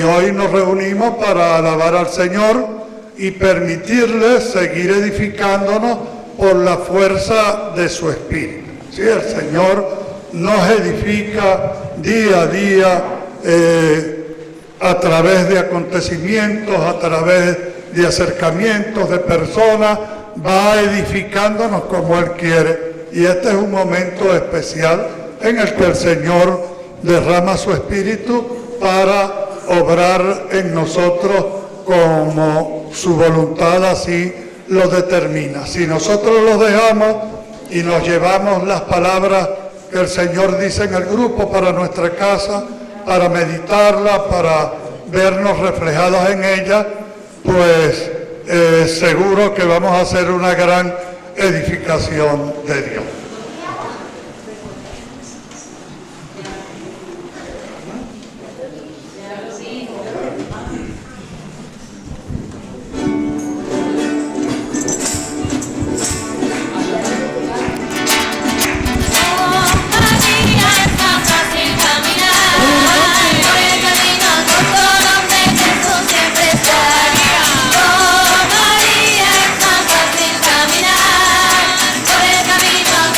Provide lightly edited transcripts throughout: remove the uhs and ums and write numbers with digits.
hoy nos reunimos para alabar al Señor y permitirle seguir edificándonos por la fuerza de su Espíritu. Sí, el Señor nos edifica día a día a través de acontecimientos, a través de acercamientos de personas, va edificándonos como Él quiere. Y este es un momento especial en el que el Señor derrama su Espíritu para obrar en nosotros como su voluntad así lo determina. Si nosotros lo dejamos y nos llevamos las palabras que el Señor dice en el grupo para nuestra casa, para meditarla, para vernos reflejados en ella, pues seguro que vamos a hacer una gran edificación de Dios. Por el camino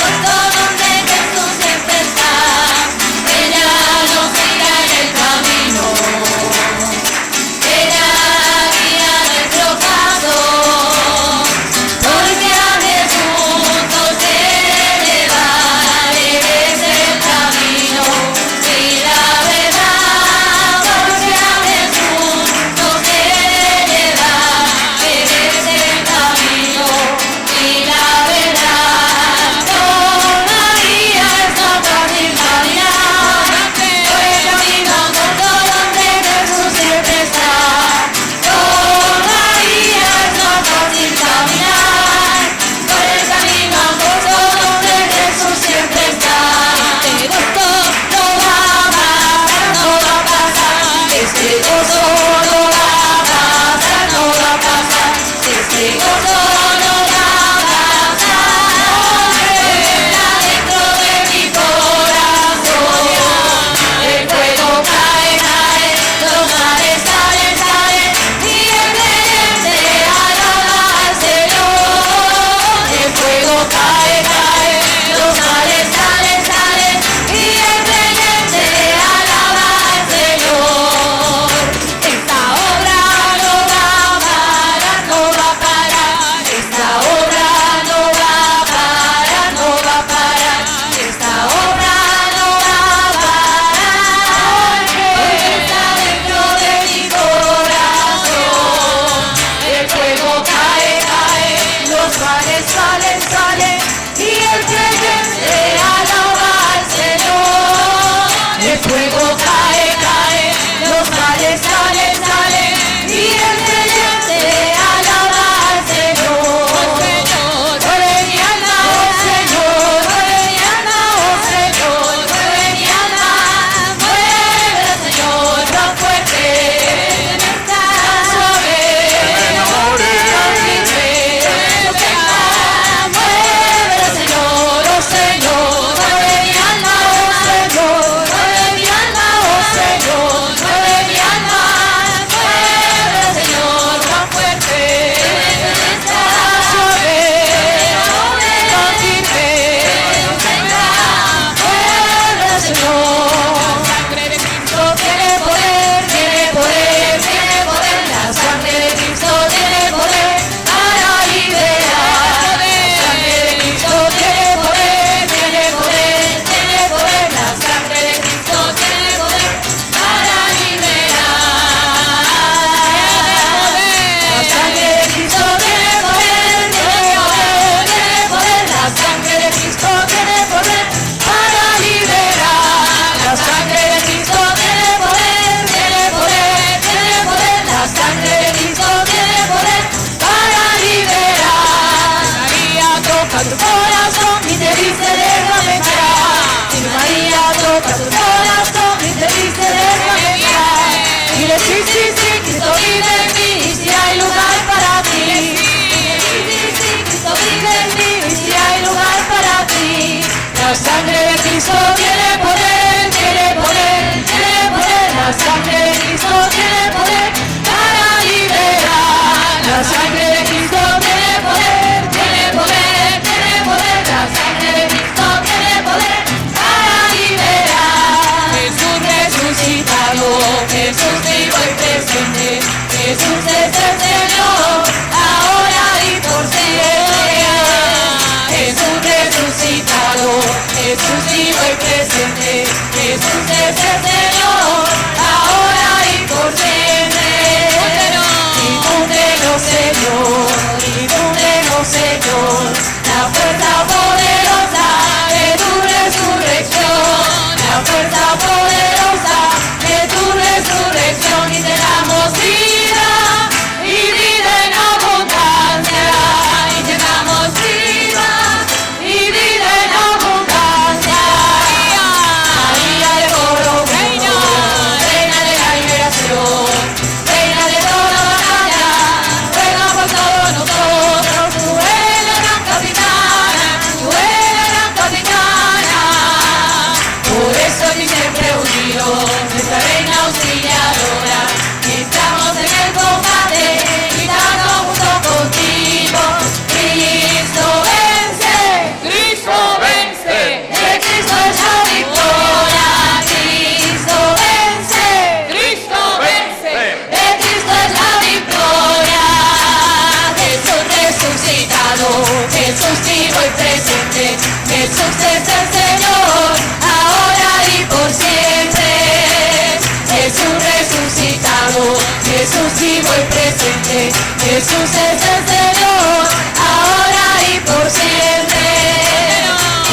Jesús vivo y presente, Jesús es el Señor, ahora y por siempre.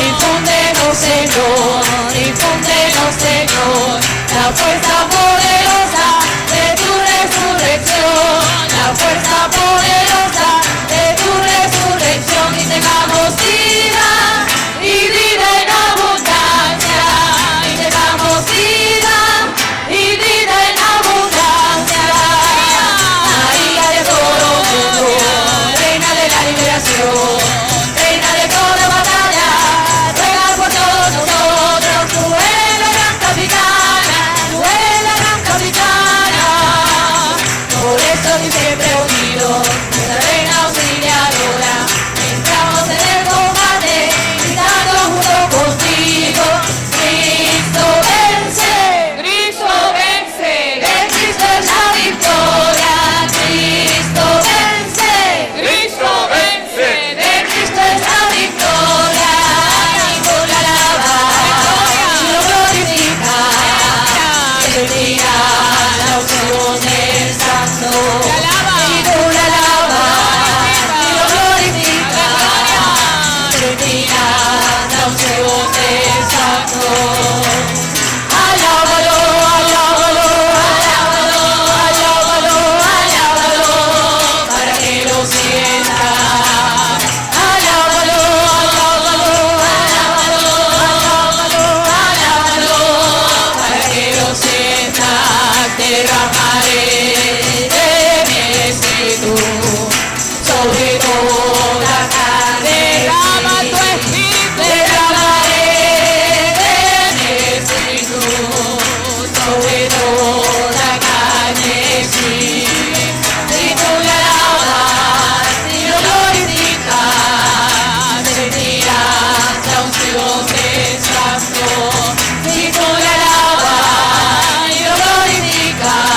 Infúndenos, Señor, infúndenos, Señor, la fuerza poderosa de tu resurrección, la fuerza poderosa de tu resurrección, y tengamos vida y vida en abundancia, y tengamos vida y vida en abundancia. María de todo mundo, reina de la liberación, reina de toda batalla, ruega por todos nosotros, tú eres la gran capitana, tú eres la gran capitana. Por eso ni siempre unidos, nuestra reina auxiliadora, entramos en el combate, gritando junto contigo. Cristo vence, Cristo vence, de Cristo es la victoria. Cristo vence, Cristo vence, de Cristo es la victoria. Y con la alaba, y lo glorifica, sentirá la unción del Santo. Y con la alaba, y lo glorifica, sentirá la unción del Santo. Alábalo, alábalo, alábalo, alábalo, alábalo, para que lo sienta. Alábalo, alábalo, alábalo, alábalo, alábalo, para que lo sienta. Derramaré de mi espíritu sobre toda carne. Derrama tu espíritu. Derramaré de mi espíritu sobre toda carne, sí. Si tú le alabas y lo glorificas, sentirás la unción del Santo. Si tú le alabas y lo glorificas,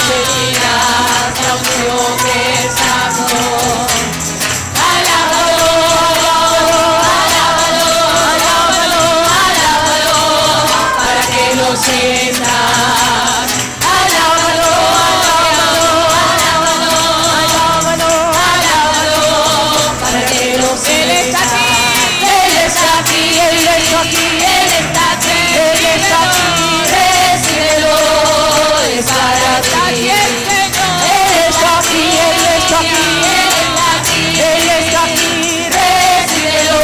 sentirás la unción del Santo. Alábalo, alábalo, alábalo, alábalo, para que lo sientas. Alábalo, alábalo, alábalo, alábalo, alábalo, para que lo sientas. Él está aquí, Él está aquí, Él está aquí, Él está aquí, recíbelo, es para ti. Él está aquí, Él está aquí, Él está aquí, recíbelo,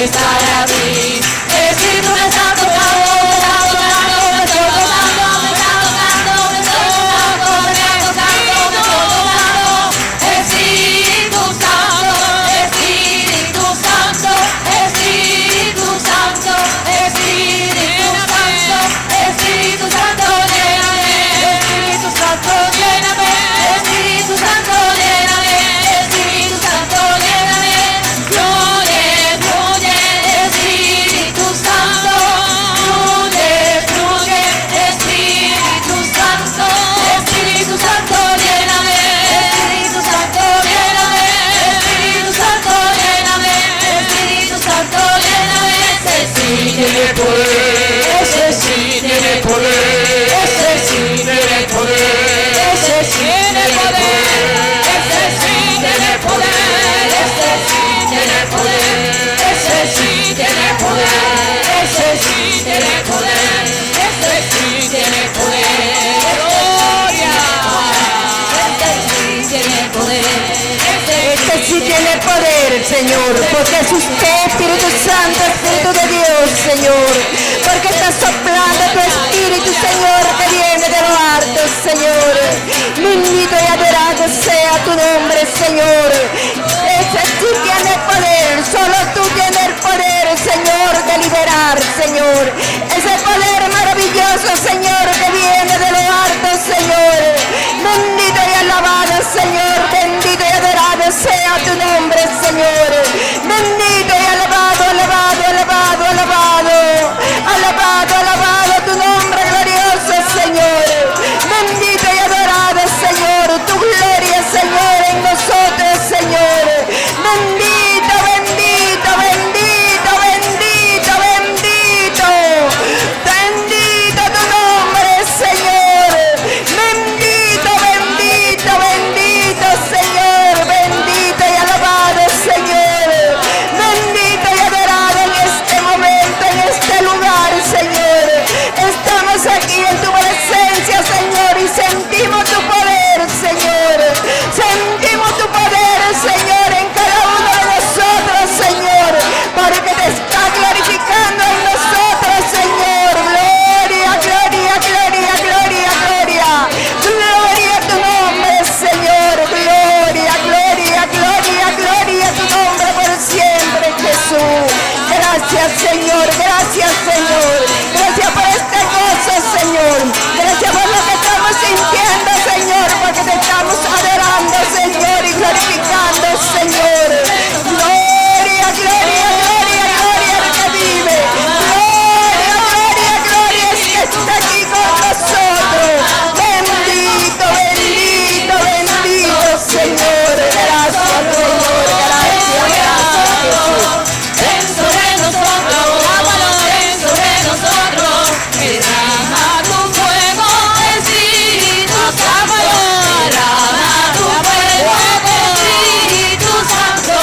es para ti. Espíritu me está tocando, me está tocando, me está tocando, me está tocando, me está tocando, me está tocando, me está tocando. Espíritu Santo, Espíritu Santo, Espíritu Santo, Espíritu Santo, Espíritu Santo, lléname, Espíritu Santo, lléname, Espíritu Santo, lléname, Espíritu Santo, lléname. Fluye, fluye, Espíritu Santo, fluye, fluye, Espíritu Santo, Espíritu Santo, lléname, Espíritu Santo, lléname, Espíritu Santo, lléname, Espíritu Santo, lléname. Ese sí tiene poder, ese sí tiene poder, ese sí tiene poder, ese sí tiene poder, ese sí tiene poder, ese sí tiene poder, ese sí tiene poder, ese sí tiene poder, ese sí tiene poder. Gloria, ese sí tiene poder, Este sí tiene poder, Señor, porque es usted, Espíritu Santo, Espíritu de Dios, Señor, porque está soplando tu Espíritu, Señor, que viene de lo alto, Señor. Bendito y adorado sea tu nombre, Señor. Ese sí tiene poder, solo tú tienes el poder, Señor, de liberar, Señor. Ese poder maravilloso, Señor, que viene de lo alto, Señor. Bendito y alabado, Señor, bendito y adorado sea tu nombre, Señor. Bendito y alabado, alabado, alabado, alabado. Alabado, alabado tu nombre glorioso, Señor. Bendito y adorado, Señor. Tu gloria, Señor, en nosotros, Señor. Bendito, bendito, bendito, bendito, bendito. Bendito tu nombre, Señor. sentimos tu poder, Señor. Sentimos tu poder, Señor, en cada uno de nosotros, Señor, porque te está glorificando en nosotros, Señor. Gloria, gloria, gloria, gloria, gloria. Gloria a tu nombre, Señor. Gloria, gloria, gloria, gloria a tu nombre por siempre, Jesús. Gracias, Señor. Gracias, Señor. Gracias por este gozo, Señor. Gracias por lo que estamos sintiendo, Señor, porque te estamos adorando, Señor, y glorificando, Señor. Gloria, gloria, gloria, gloria al que vive. Gloria, gloria, gloria es que está aquí con nosotros. Bendito, bendito, bendito, Señor. Gracias, Señor. Gracias, gracias, Jesús. Ven sobre nosotros, ven sobre nosotros, derrama tu fuego, Espíritu Santo, derrama tu fuego, Espíritu Santo,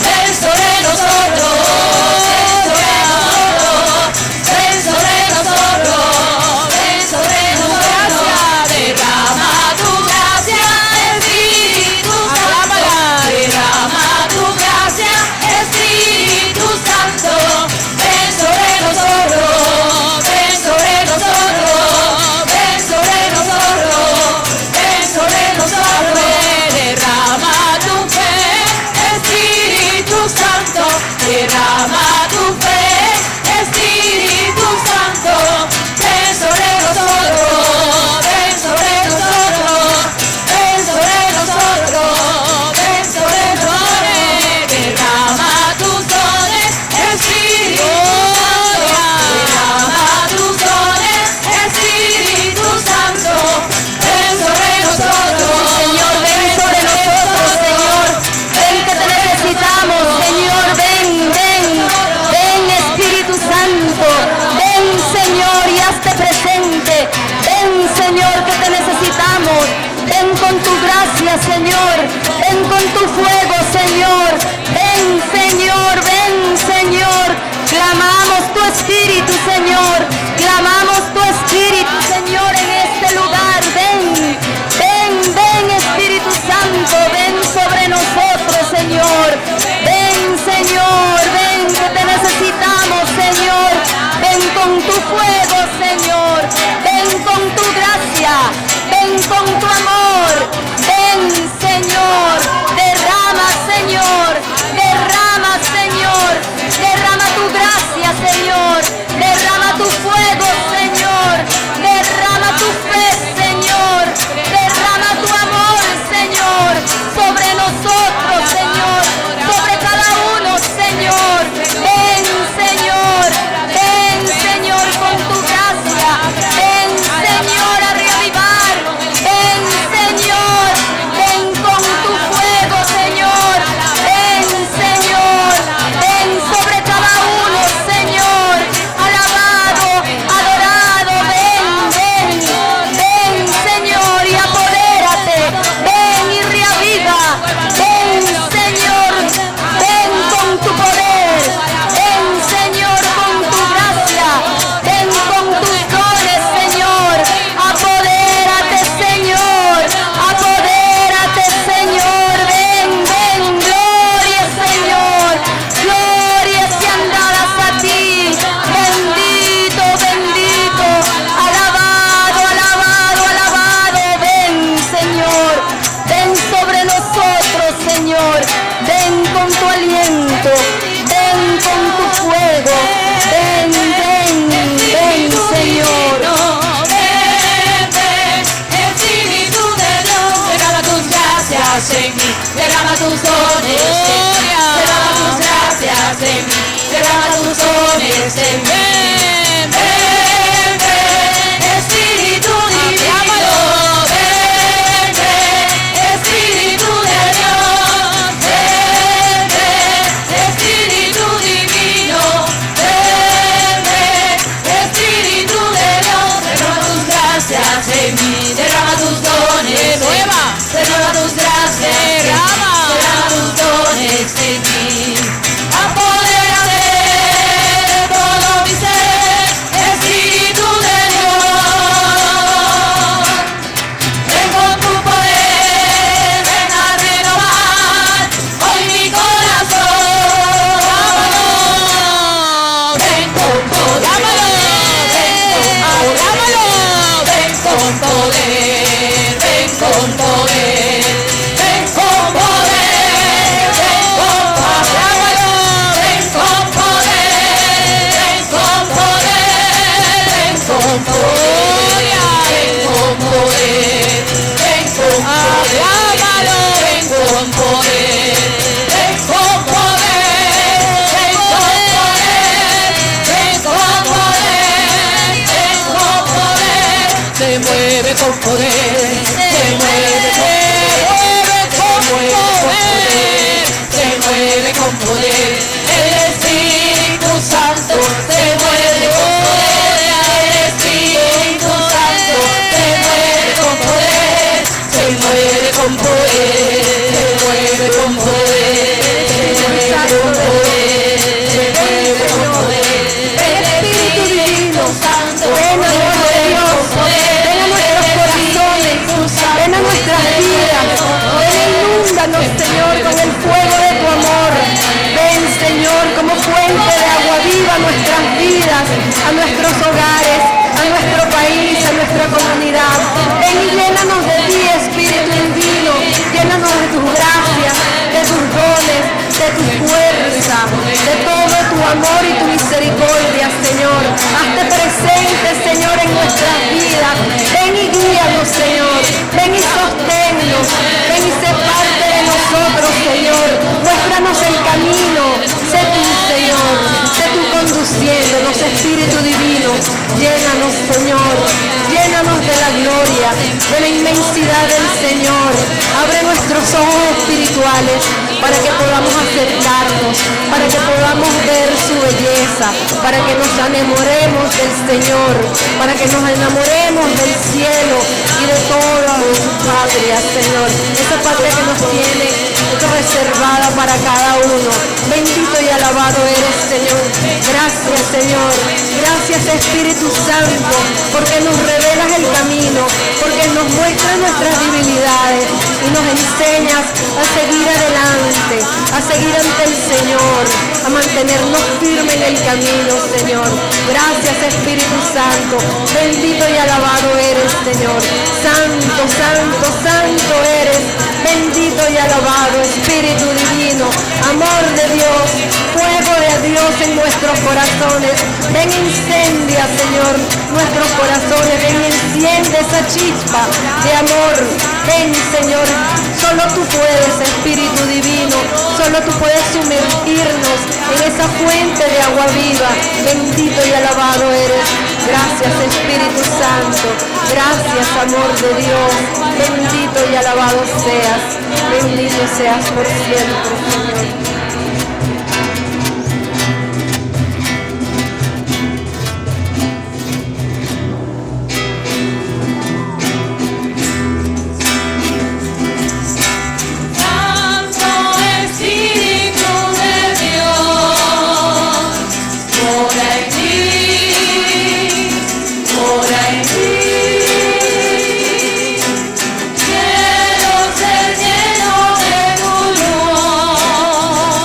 ven sobre nosotros, ven sobre nosotros, ven sobre nosotros, derrama tu gracia, Espíritu Santo, derrama tu gracia, Espíritu Santo, ven sobre nosotros, ven sobre nosotros, ven sobre nosotros, ven sobre nosotros, derrama tu fe, Espíritu Santo, derrama tu fe, Espíritu Santo, ven sobre nosotros, ven sobre nosotros, ven sobre nosotros, ven sobre nosotros, derrama tus dones, Espíritu Santo, derrama tus dones, Espíritu Santo, ven sobre nosotros, Señor, ven sobre nosotros, Señor. Ven que te necesitamos, Señor. Ven, ven, ven, Espíritu Santo. Ven, Señor, y hazte presente. Ven, Señor, que te necesitamos. Ven con tu gracia, Señor. Ven con tu fuego, Señor. Ven, Señor, ven, Señor. Clamamos tu Espíritu, Señor. Clamamos tu Espíritu, Señor, en este lugar. Ven, ven, ven, Espíritu Santo. Ven sobre nosotros, Señor. Ven, Señor, ven que te necesitamos, Señor. Ven con tu fuego, Señor. Ven con tu gracia. Ven con tu amor. Ven, Señor. Derrama, Señor. Derrama, Señor. Derrama tu gracia, Señor. Derrama tu fuego, Señor. Derrama tu fe, Señor. Derrama tu amor, Señor. Sobre nosotros, Señor. Sobre cada uno, Señor. Ven, Señor. Ven, Señor, con tu gracia. Ven, Señor, a reavivar. Ven, mueve con poder, se mueve con poder, se mueve con poder, el Espíritu Santo se mueve con poder, el Espíritu Santo se mueve con poder, se mueve con poder, se mueve con poder, se mueve con poder, se mueve con poder, el Espíritu Divino Santo, ven amor de Dios, ven a nuestros corazones, ven a nuestras vidas, ven inúndanos Señor con el fuego de tu amor, ven Señor como fuente de agua viva a nuestras vidas, a nuestros hogares, a nuestro país, a nuestra comunidad, ven y llénanos de ti Espíritu Divino, llénanos de tus gracias, de tus dones, de tu fuerza, de todo tu amor y tu misericordia Señor, hazte presente Señor en nuestras vidas, ven y guíanos Señor, ven y sosténnos, ven y sé parte de nosotros Señor, muéstranos el camino, sé tú Señor, sé tú conduciéndonos Espíritu Divino, llénanos Señor, llénanos de la gloria, de la inmensidad del Señor, abre nuestros ojos espirituales para que podamos acercarnos, para que podamos ver su belleza, para que nos enamoremos del Señor, para que nos enamoremos del cielo y de toda su patria, Señor, esa patria que nos tiene reservada para cada uno. Bendito y alabado eres, Señor. Gracias, Señor. Gracias, Espíritu Santo, porque nos revelas el camino, porque nos muestras nuestras debilidades y nos enseñas a seguir adelante, a seguir ante el Señor, a mantenernos firmes en el camino, Señor. Gracias, Espíritu Santo. Bendito y alabado eres, Señor. Santo, santo, santo eres. Bendito y alabado, Espíritu Divino, amor de Dios, fuego de Dios en nuestros corazones. Ven, incendia, Señor, nuestros corazones. Ven, enciende esa chispa de amor. Ven, Señor, solo tú puedes, Espíritu Divino, solo tú puedes sumergirnos en esa fuente de agua viva. Bendito y alabado eres. Gracias, Espíritu Santo. Gracias, amor de Dios. Bendito y alabado seas. Bendito seas por siempre, Señor. Quiero ser lleno de tu luz.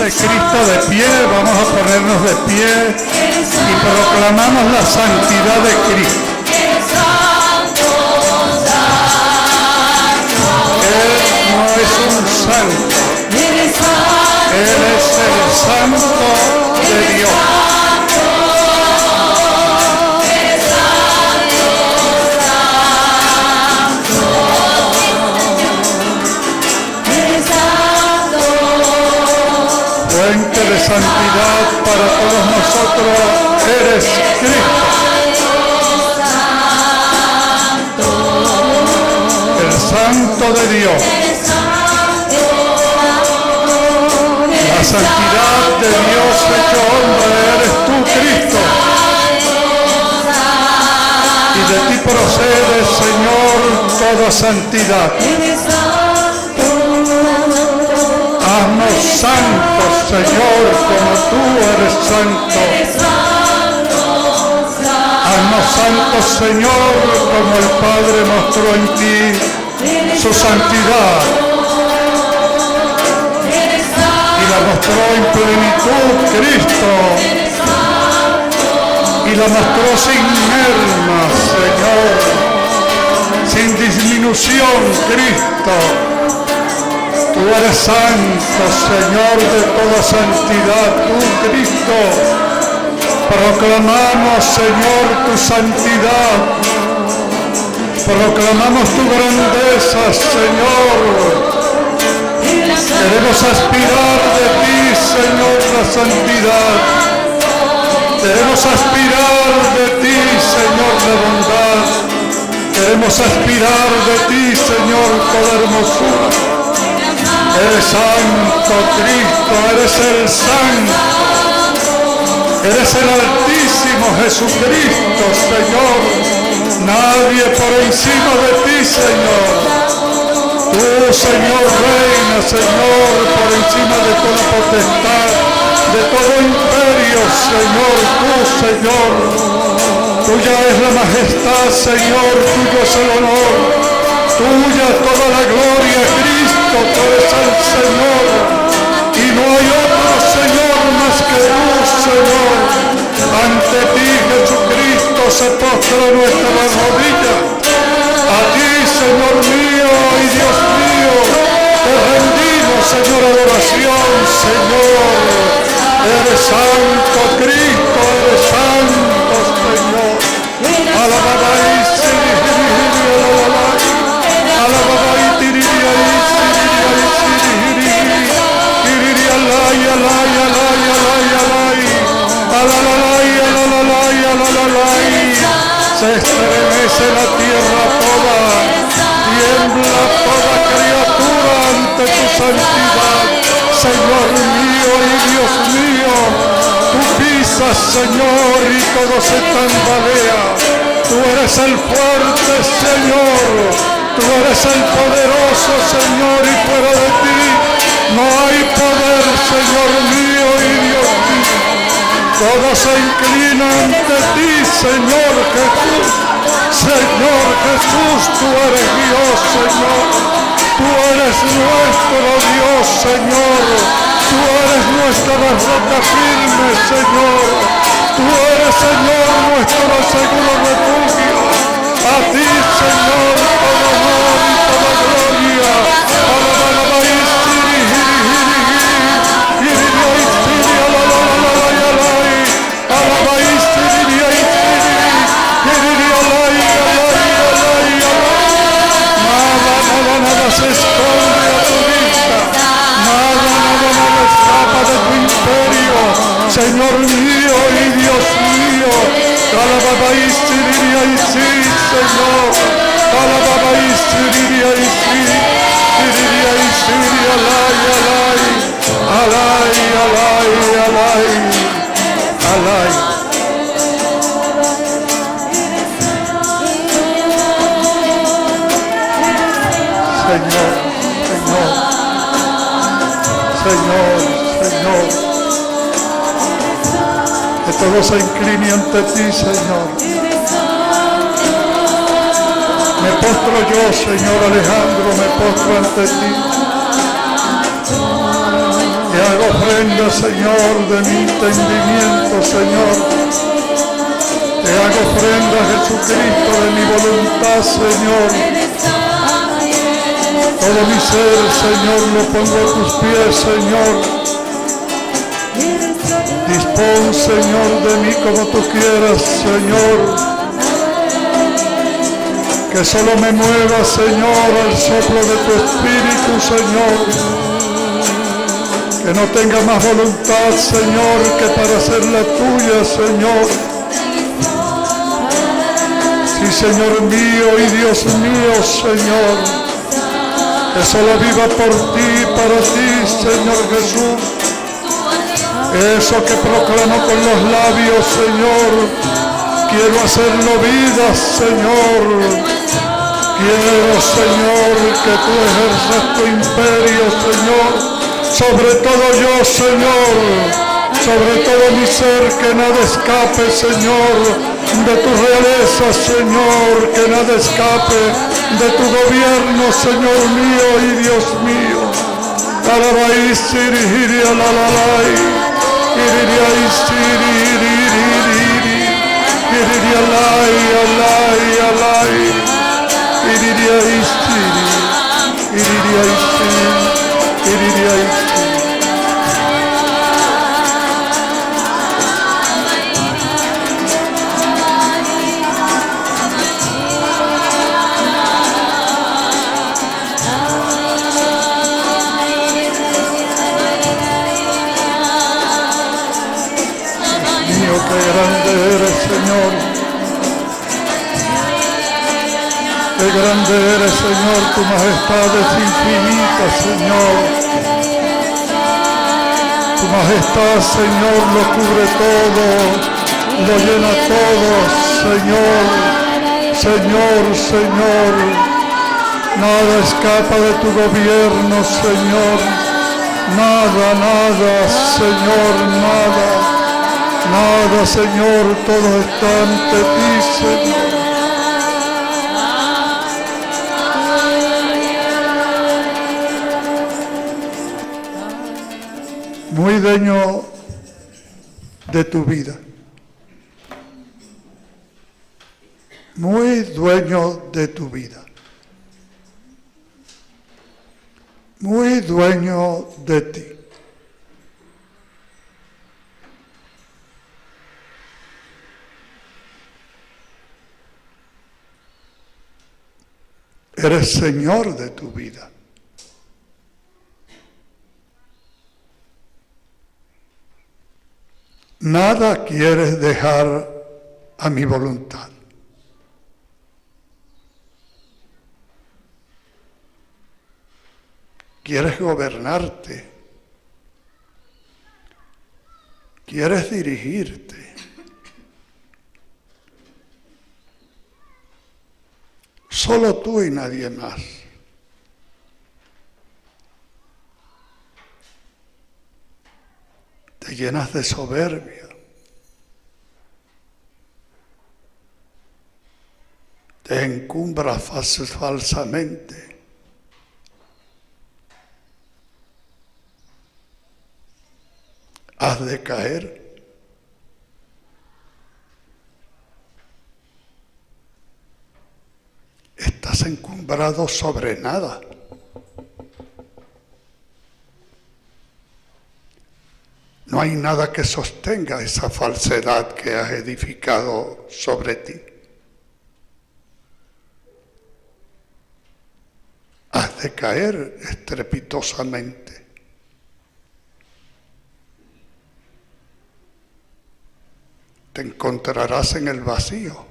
Cristo de pie, vamos a ponernos de pie y proclamamos la santidad de Cristo. Él no es un santo, Él es el santo de Dios. Fuente de santidad para todos nosotros, eres Cristo. El Santo de Dios. La santidad de Dios hecho hombre, eres tú, Cristo. Y de ti procede, Señor, toda santidad. Haznos santos, Señor, como tú eres santo. Haznos santos, Señor, como el Padre mostró en ti su santidad. Y la mostró en plenitud, Cristo. Y la mostró sin merma, Señor. Sin disminución, Cristo. Tú eres santo, Señor, de toda santidad, tú, Cristo. Proclamamos, Señor, tu santidad. Proclamamos tu grandeza, Señor. Queremos aspirar de ti, Señor, la santidad. Queremos aspirar de ti, Señor, la bondad. Queremos aspirar de ti, Señor, toda hermosura. Eres santo, Cristo, eres el santo, eres el altísimo Jesucristo, Señor. Nadie por encima de ti, Señor. Tú, Señor, reina, Señor, por encima de toda potestad, de todo imperio, Señor. Tú, Señor, tuya es la majestad, Señor, tuyo es el honor. Tuya toda la gloria, Cristo, tú eres el Señor. Y no hay otro Señor más que tú, Señor. Ante ti, Jesucristo, se postra nuestra rodilla. A ti, Señor mío y Dios mío, te rendimos, Señor, adoración, Señor. Eres santo, Cristo, eres santo, Señor. Alabada y se estremece la tierra toda, tiembla toda criatura ante tu santidad. Señor mío y Dios mío, tú pisas, Señor, y todo se tambalea. Tú eres el fuerte, Señor. Tú eres el poderoso, Señor, y fuera de ti no hay poder, Señor mío y Dios mío. Todo se inclina ante ti, Señor Jesús. Señor Jesús, tú eres Dios, Señor. Tú eres nuestro Dios, Señor. Tú eres nuestra roca firme, Señor. Tú eres, Señor, nuestro seguro refugio. A ti, Señor, todo honor y toda gloria. Nada se esconde a tu vista. Nada escapa de tu imperio. Señor mío y Dios mío. Señor. Alay. Señor, que todo se incline ante ti, Señor. Me postro yo, Señor Alejandro, me postro ante ti. Y hago ofrenda, Señor, de mi entendimiento, Señor. Te hago ofrenda, Jesucristo, de mi voluntad, Señor. Todo mi ser, Señor, lo pongo a tus pies, Señor. Dispón, Señor, de mí como tú quieras, Señor. Que solo me mueva, Señor, al soplo de tu Espíritu, Señor. Que no tenga más voluntad, Señor, que para hacer la tuya, Señor. Sí, Señor mío y Dios mío, Señor. Que solo viva por ti, para ti, Señor Jesús. Eso que proclamo con los labios, Señor. Quiero hacerlo vida, Señor. Quiero, Señor, que tú ejerzas tu imperio, Señor. Sobre todo yo, Señor. Sobre todo mi ser, que nada escape, Señor, de tu realeza, Señor. Que nada escape de tu gobierno, Señor mío y Dios mío. Alabai, siri, hiri, alalai. Iri, siri, iri, iri. Iri, alai, alai, alai. Iri, siri. Iri, siri. Iri, siri. Qué grande eres, Señor. Qué grande eres, Señor. Tu majestad es infinita, Señor. Tu majestad, Señor, lo cubre todo, lo llena todo, Señor. Señor, Señor. Nada escapa de tu gobierno, Señor. Nada, nada, Señor, nada. Nada, Señor, todo está ante ti, Señor. Muy dueño de tu vida. Muy dueño de tu vida. Muy dueño de ti. Eres Señor de tu vida. Nada quieres dejar a mi voluntad. Quieres gobernarte. Quieres dirigirte. Solo tú y nadie más. Te llenas de soberbia. Te encumbras falsamente. Has de caer. Estás encumbrado sobre nada. No hay nada que sostenga esa falsedad que has edificado sobre ti. Has de caer estrepitosamente. Te encontrarás en el vacío.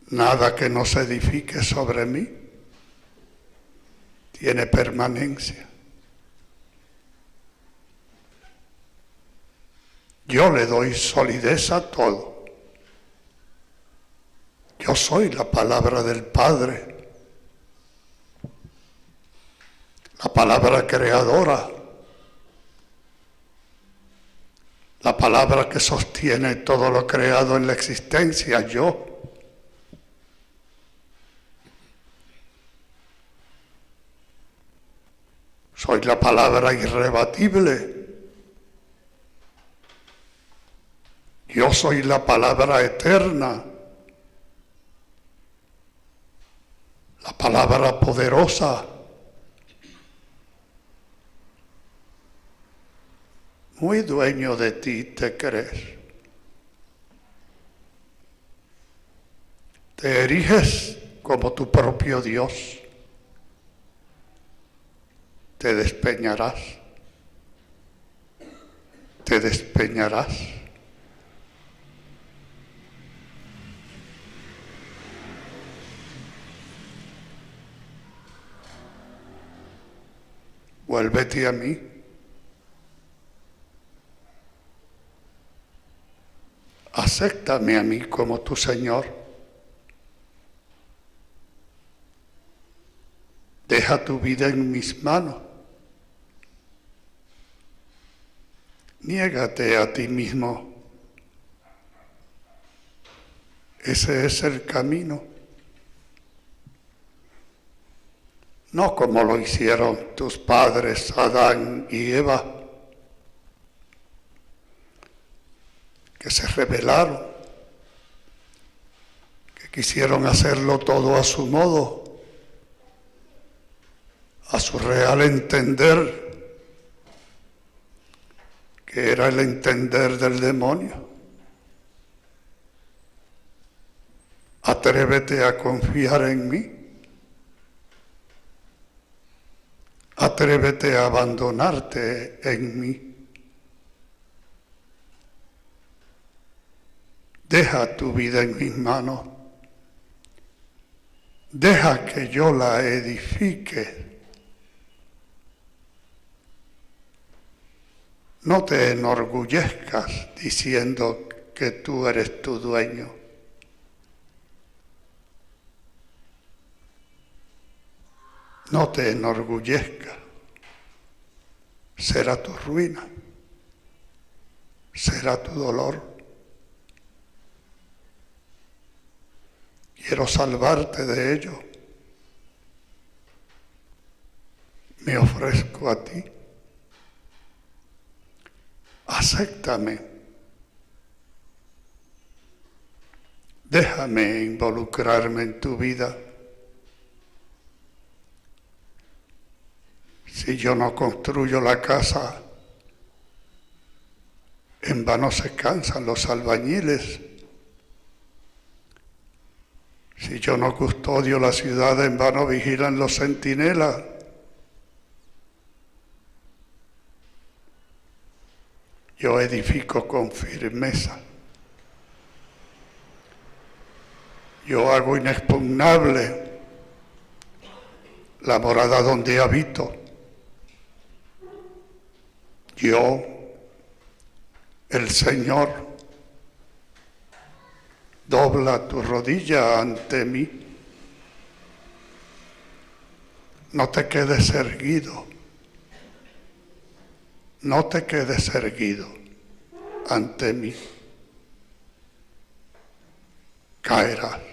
Nada que no se edifique sobre mí tiene permanencia. Yo le doy solidez a todo. Yo soy la palabra del Padre, la palabra creadora, la palabra que sostiene todo lo creado en la existencia, yo. Soy la palabra irrebatible. Yo soy la palabra eterna. La palabra poderosa. Muy dueño de ti te crees. Te eriges como tu propio Dios. Te despeñarás. Te despeñarás. Vuélvete a mí. Acéptame a mí como tu Señor. Deja tu vida en mis manos. Niégate a ti mismo. Ese es el camino. No como lo hicieron tus padres, Adán y Eva, que se rebelaron, que quisieron hacerlo todo a su modo, a su real entender, que era el entender del demonio. Atrévete a confiar en mí. Atrévete a abandonarte en mí. Deja tu vida en mis manos. Deja que yo la edifique. No te enorgullezcas diciendo que tú eres tu dueño. No te enorgullezcas. Será tu ruina. Será tu dolor. Quiero salvarte de ello. Me ofrezco a ti. Acéptame. Déjame involucrarme en tu vida. Si yo no construyo la casa, en vano se cansan los albañiles. Si yo no custodio la ciudad, en vano vigilan los centinelas. Yo edifico con firmeza. Yo hago inexpugnable la morada donde habito. Yo, el Señor, dobla tu rodilla ante mí. No te quedes erguido. No te quedes erguido ante mí. Caerás.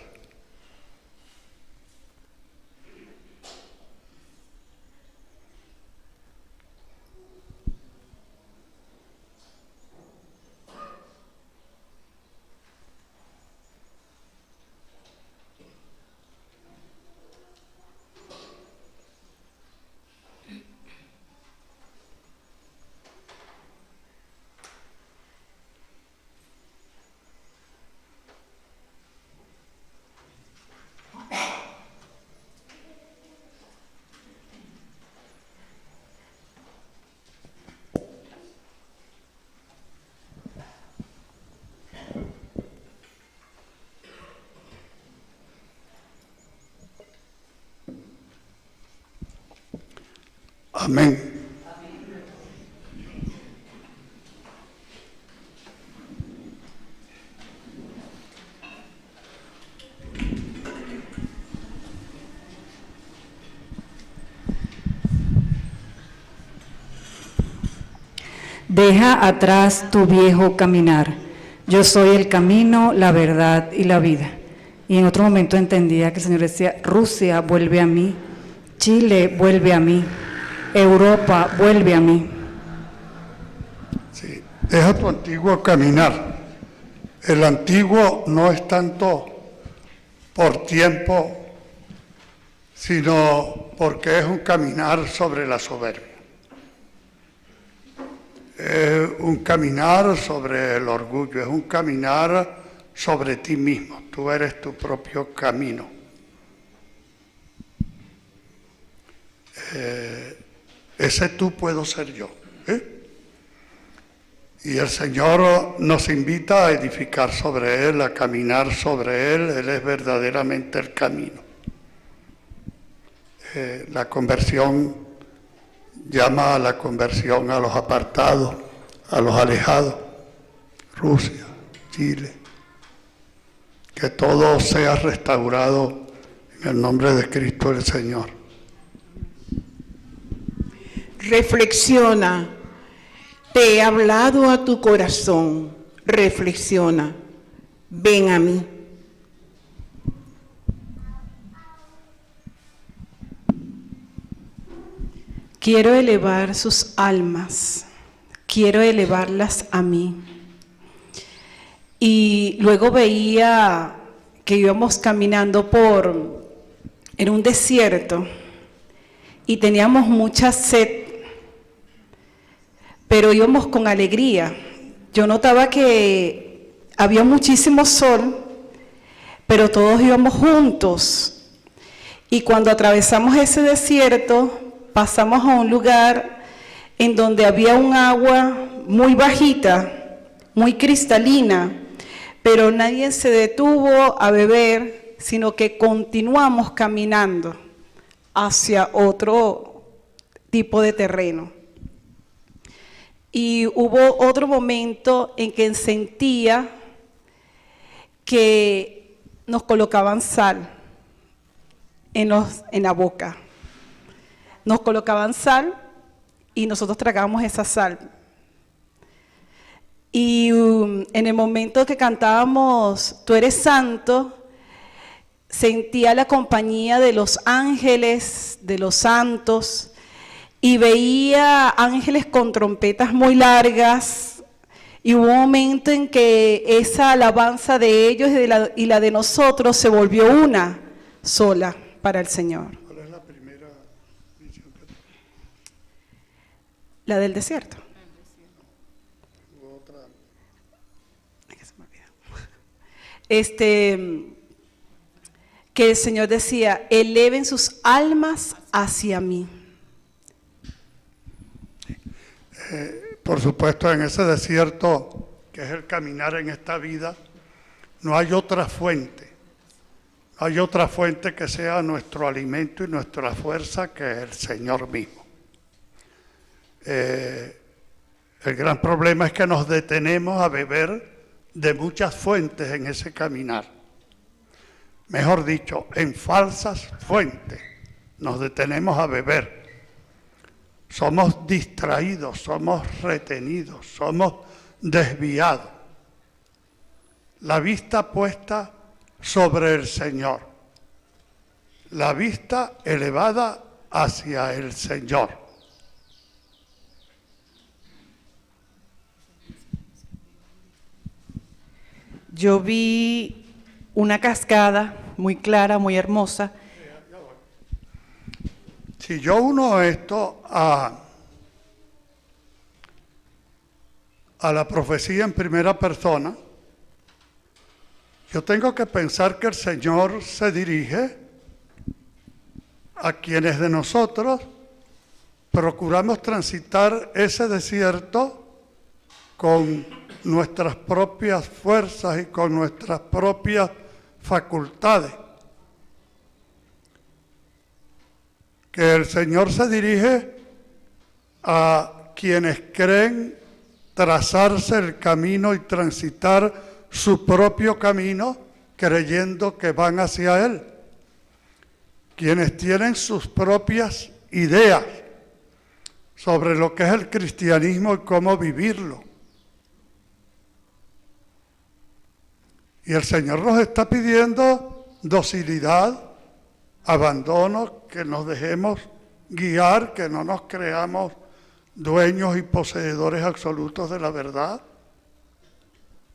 Amén. Deja atrás tu viejo caminar. Yo soy el camino, la verdad y la vida. Y en otro momento entendía que el Señor decía, Rusia vuelve a mí, Chile vuelve a mí, Europa, vuelve a mí. Sí, deja tu antiguo caminar. El antiguo no es tanto por tiempo, sino porque es un caminar sobre la soberbia. Es un caminar sobre el orgullo, es un caminar sobre ti mismo. Tú eres tu propio camino. Ese tú puedo ser yo. Y el Señor nos invita a edificar sobre Él, a caminar sobre Él. Él es verdaderamente el camino. La conversión llama a la conversión a los apartados, a los alejados. Rusia, Chile. Que todo sea restaurado en el nombre de Cristo el Señor. Reflexiona. Te he hablado a tu corazón. Reflexiona. Ven a mí. Quiero elevar sus almas. Quiero elevarlas a mí. Y luego veía que íbamos caminando en un desierto y teníamos mucha sed, pero íbamos con alegría. Yo notaba que había muchísimo sol, pero todos íbamos juntos. Y cuando atravesamos ese desierto, pasamos a un lugar en donde había un agua muy bajita, muy cristalina, pero nadie se detuvo a beber, sino que continuamos caminando hacia otro tipo de terreno. Y hubo otro momento en que sentía que nos colocaban sal en la boca. Nos colocaban sal y nosotros tragábamos esa sal. Y en el momento que cantábamos Tú eres santo, sentía la compañía de los ángeles, de los santos, y veía ángeles con trompetas muy largas, y hubo un momento en que esa alabanza de ellos y la de nosotros se volvió una sola para el Señor. ¿Cuál es la primera visión que tú? La del desierto. Otra. Ay, que se me olvidó. Que el Señor decía, eleven sus almas hacia mí. Por supuesto, en ese desierto, que es el caminar en esta vida, no hay otra fuente. No hay otra fuente que sea nuestro alimento y nuestra fuerza que el Señor mismo. El gran problema es que nos detenemos a beber de muchas fuentes en ese caminar. Mejor dicho, en falsas fuentes nos detenemos a beber. Somos distraídos, somos retenidos, somos desviados. La vista puesta sobre el Señor. La vista elevada hacia el Señor. Yo vi una cascada muy clara, muy hermosa. Si yo uno esto a la profecía en primera persona, yo tengo que pensar que el Señor se dirige a quienes de nosotros procuramos transitar ese desierto con nuestras propias fuerzas y con nuestras propias facultades. Que el Señor se dirige a quienes creen trazarse el camino y transitar su propio camino creyendo que van hacia Él. Quienes tienen sus propias ideas sobre lo que es el cristianismo y cómo vivirlo. Y el Señor nos está pidiendo docilidad, abandono, que nos dejemos guiar, que no nos creamos dueños y poseedores absolutos de la verdad,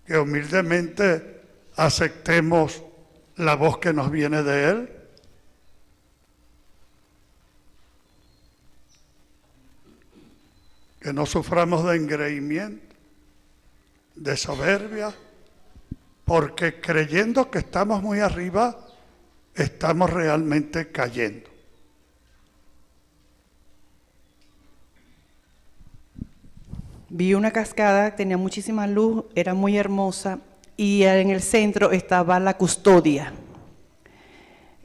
que humildemente aceptemos la voz que nos viene de Él. Que no suframos de engreimiento, de soberbia, porque creyendo que estamos muy arriba, estamos realmente cayendo. Vi una cascada, tenía muchísima luz, era muy hermosa, y en el centro estaba la custodia.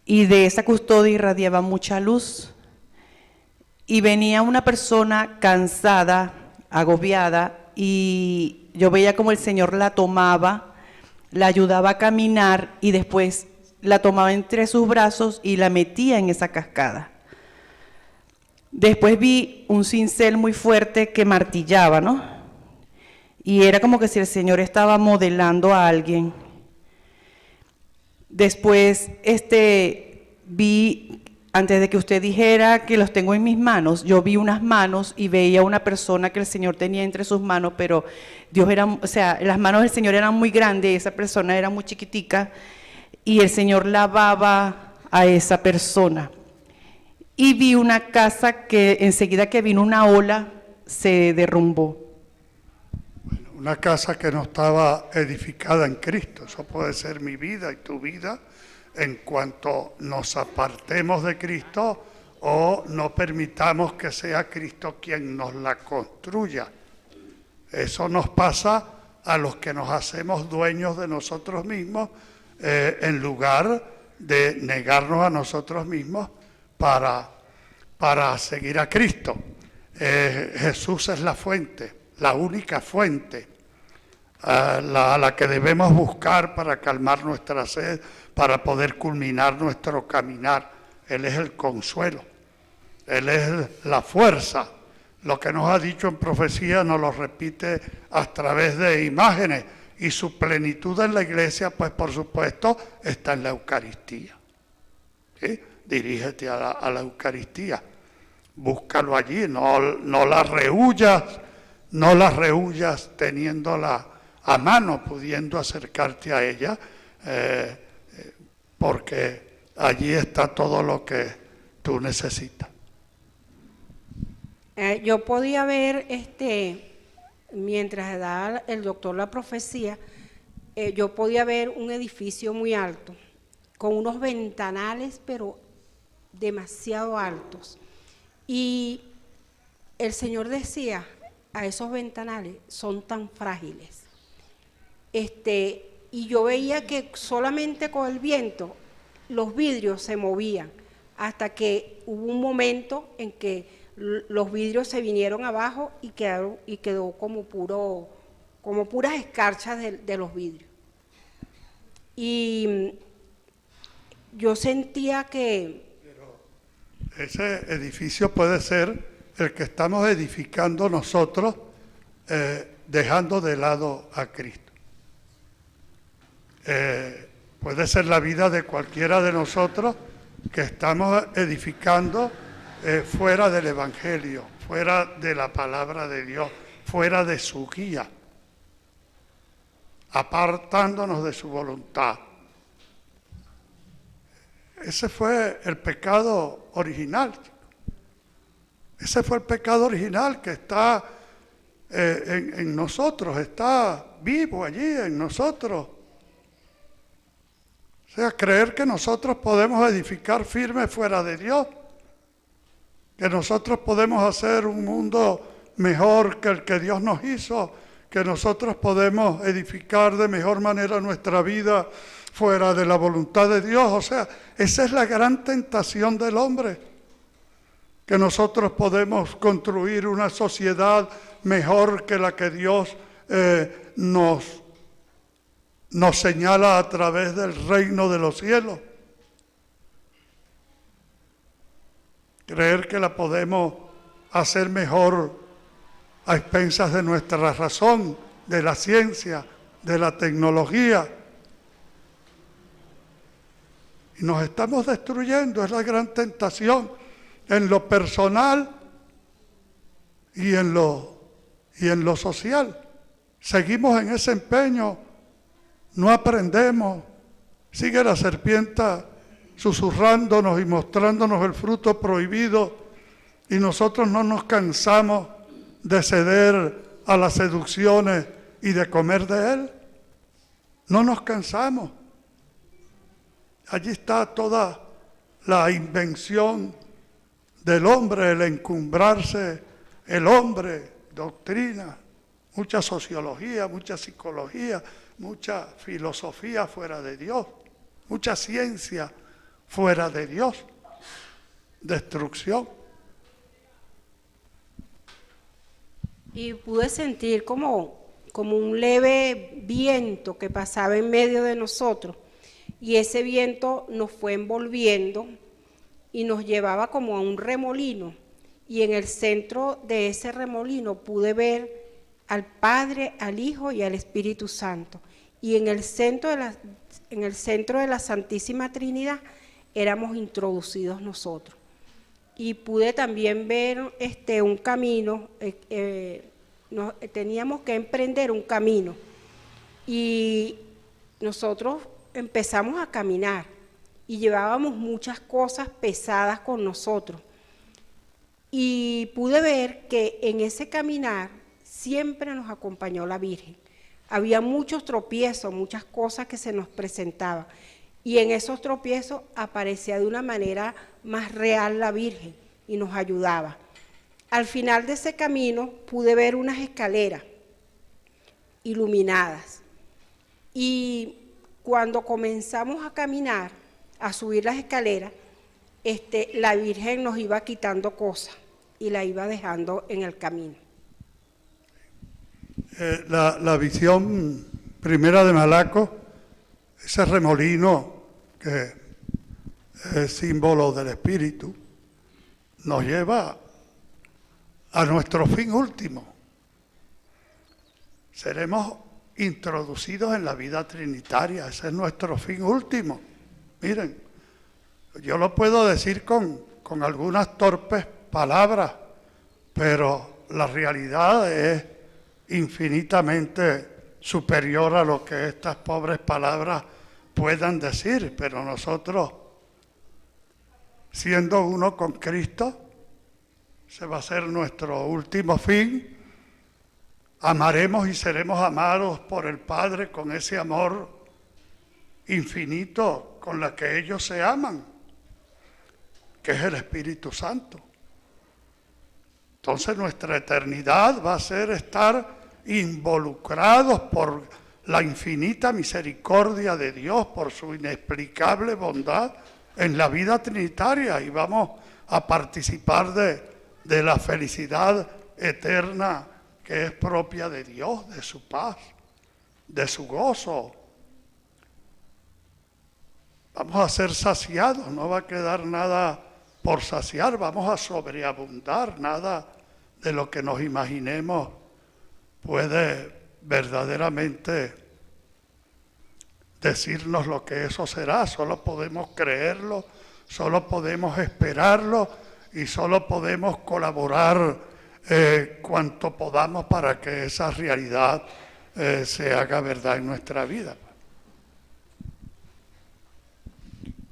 Y de esa custodia irradiaba mucha luz. Y venía una persona cansada, agobiada, y yo veía como el Señor la tomaba, la ayudaba a caminar y después la tomaba entre sus brazos y la metía en esa cascada. Después vi un cincel muy fuerte que martillaba, ¿no? Y era como que si el Señor estaba modelando a alguien. Después vi, antes de que usted dijera que los tengo en mis manos, yo vi unas manos y veía una persona que el Señor tenía entre sus manos, pero Dios era, o sea, las manos del Señor eran muy grandes, esa persona era muy chiquitica, y el Señor lavaba a esa persona. Y vi una casa que enseguida que vino una ola, se derrumbó. Bueno, una casa que no estaba edificada en Cristo. Eso puede ser mi vida y tu vida, en cuanto nos apartemos de Cristo o no permitamos que sea Cristo quien nos la construya. Eso nos pasa a los que nos hacemos dueños de nosotros mismos, en lugar de negarnos a nosotros mismos para seguir a Cristo. Jesús es la fuente, la única fuente a la que debemos buscar para calmar nuestra sed, para poder culminar nuestro caminar. Él es el consuelo, Él es la fuerza. Lo que nos ha dicho en profecía nos lo repite a través de imágenes, y su plenitud en la iglesia, pues por supuesto, está en la Eucaristía. ¿Sí? Dirígete a la Eucaristía, búscalo allí, no la rehuyas teniéndola a mano, pudiendo acercarte a ella, porque allí está todo lo que tú necesitas. Yo podía ver, mientras daba el doctor la profecía, yo podía ver un edificio muy alto, con unos ventanales, pero demasiado altos. Y el Señor decía, a esos ventanales son tan frágiles. Y yo veía que solamente con el viento los vidrios se movían, hasta que hubo un momento en que los vidrios se vinieron abajo y quedó como puras escarchas de los vidrios. Y yo sentía que... Ese edificio puede ser el que estamos edificando nosotros, dejando de lado a Cristo. Puede ser la vida de cualquiera de nosotros que estamos edificando fuera del Evangelio, fuera de la palabra de Dios, fuera de su guía, apartándonos de su voluntad. Ese fue el pecado original. Ese fue el pecado original que está en nosotros, está vivo allí en nosotros. O sea, creer que nosotros podemos edificar firme fuera de Dios, que nosotros podemos hacer un mundo mejor que el que Dios nos hizo, que nosotros podemos edificar de mejor manera nuestra vida fuera de la voluntad de Dios. O sea, esa es la gran tentación del hombre, que nosotros podemos construir una sociedad mejor que la que Dios nos señala a través del reino de los cielos. Creer que la podemos hacer mejor a expensas de nuestra razón, de la ciencia, de la tecnología. Y nos estamos destruyendo, es la gran tentación. en lo personal y en lo social. Seguimos en ese empeño, no aprendemos, sigue la serpiente susurrándonos y mostrándonos el fruto prohibido y nosotros no nos cansamos de ceder a las seducciones y de comer de él. No nos cansamos. Allí está toda la invención del hombre, el encumbrarse, el hombre, doctrina, mucha sociología, mucha psicología, mucha filosofía fuera de Dios, mucha ciencia fuera de Dios, destrucción. Y pude sentir como un leve viento que pasaba en medio de nosotros, y ese viento nos fue envolviendo y nos llevaba como a un remolino, y en el centro de ese remolino pude ver al Padre, al Hijo y al Espíritu Santo, y en el centro de la Santísima Trinidad éramos introducidos nosotros. Y pude también ver un camino, teníamos que emprender un camino, y nosotros empezamos a caminar, y llevábamos muchas cosas pesadas con nosotros, y pude ver que en ese caminar siempre nos acompañó la Virgen. Había muchos tropiezos, muchas cosas que se nos presentaban, y en esos tropiezos aparecía de una manera más real la Virgen y nos ayudaba. Al final de ese camino pude ver unas escaleras iluminadas, y cuando comenzamos a caminar, a subir las escaleras, la Virgen nos iba quitando cosas y la iba dejando en el camino. La visión primera de Malaco, ese remolino que es símbolo del Espíritu, nos lleva a nuestro fin último. Seremos introducidos en la vida trinitaria, ese es nuestro fin último. Miren, yo lo puedo decir con algunas torpes palabras, pero la realidad es infinitamente superior a lo que estas pobres palabras puedan decir, pero nosotros, siendo uno con Cristo, ese va a ser nuestro último fin. Amaremos y seremos amados por el Padre con ese amor infinito con la que ellos se aman, que es el Espíritu Santo. Entonces nuestra eternidad va a ser estar involucrados por la infinita misericordia de Dios, por su inexplicable bondad en la vida trinitaria, y vamos a participar de la felicidad eterna que es propia de Dios, de su paz, de su gozo. Vamos a ser saciados, no va a quedar nada por saciar, vamos a sobreabundar, nada de lo que nos imaginemos puede verdaderamente decirnos lo que eso será. Solo podemos creerlo, solo podemos esperarlo y solo podemos colaborar cuanto podamos para que esa realidad se haga verdad en nuestra vida.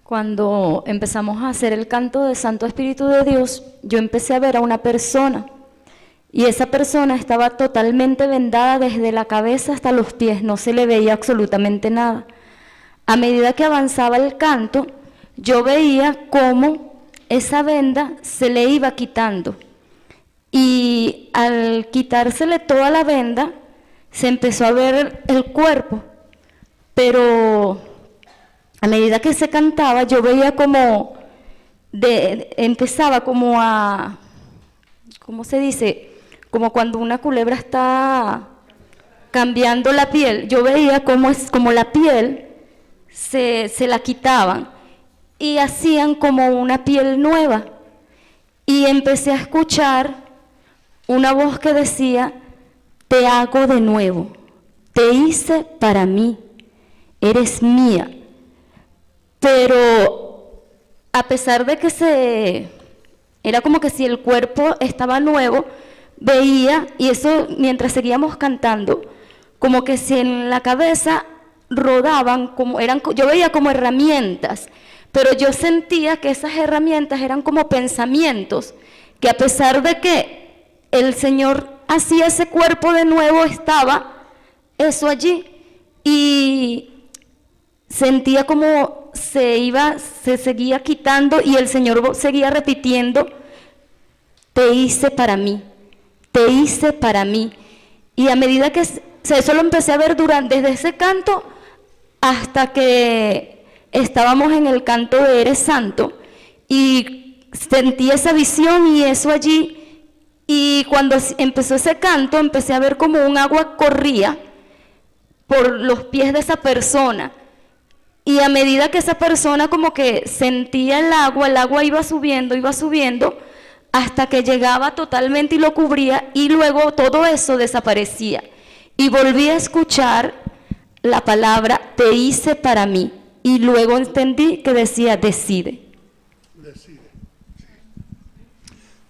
Cuando empezamos a hacer el canto de Santo Espíritu de Dios, yo empecé a ver a una persona, y esa persona estaba totalmente vendada desde la cabeza hasta los pies, no se le veía absolutamente nada. A medida que avanzaba el canto, yo veía cómo esa venda se le iba quitando, y al quitársele toda la venda, se empezó a ver el cuerpo, pero a medida que se cantaba, yo veía como empezaba como a, ¿cómo se dice? Como cuando una culebra está cambiando la piel. Yo veía como la piel se la quitaban y hacían como una piel nueva. Y empecé a escuchar una voz que decía: te hago de nuevo, te hice para mí, eres mía. Pero a pesar de que se Era como que si el cuerpo estaba nuevo, veía, y eso mientras seguíamos cantando, como que si en la cabeza rodaban, yo veía como herramientas, pero yo sentía que esas herramientas eran como pensamientos, que a pesar de que el Señor hacía ese cuerpo de nuevo, estaba eso allí, y sentía como se seguía quitando, y el Señor seguía repitiendo: te hice para mí, te hice para mí. Y a medida que eso lo empecé a ver desde ese canto hasta que estábamos en el canto de Eres Santo, y sentí esa visión y eso allí, y cuando empezó ese canto empecé a ver como un agua corría por los pies de esa persona, y a medida que esa persona como que sentía el agua iba subiendo, hasta que llegaba totalmente y lo cubría, y luego todo eso desaparecía, y volví a escuchar la palabra te hice para mí, y luego entendí que decía decide. Decide. Sí.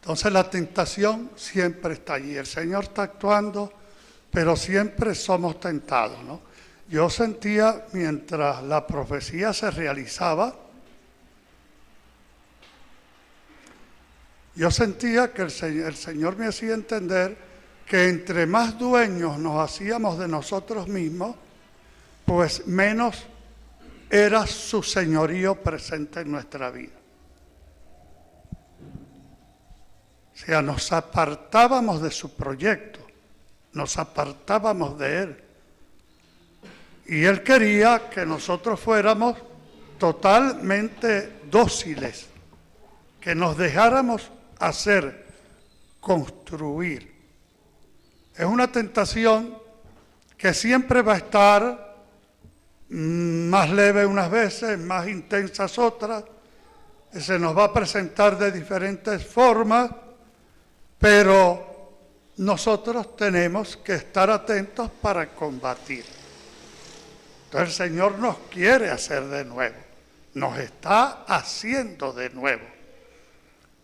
Entonces la tentación siempre está allí, el Señor está actuando, pero siempre somos tentados, ¿no? Yo sentía mientras la profecía se realizaba, yo sentía que el Señor me hacía entender que entre más dueños nos hacíamos de nosotros mismos, pues menos era su señorío presente en nuestra vida. O sea, nos apartábamos de su proyecto, nos apartábamos de Él. Y Él quería que nosotros fuéramos totalmente dóciles, que nos dejáramos hacer, construir. Es una tentación que siempre va a estar más leve unas veces, más intensas otras, se nos va a presentar de diferentes formas, pero nosotros tenemos que estar atentos para combatir. Entonces el Señor nos quiere hacer de nuevo, nos está haciendo de nuevo,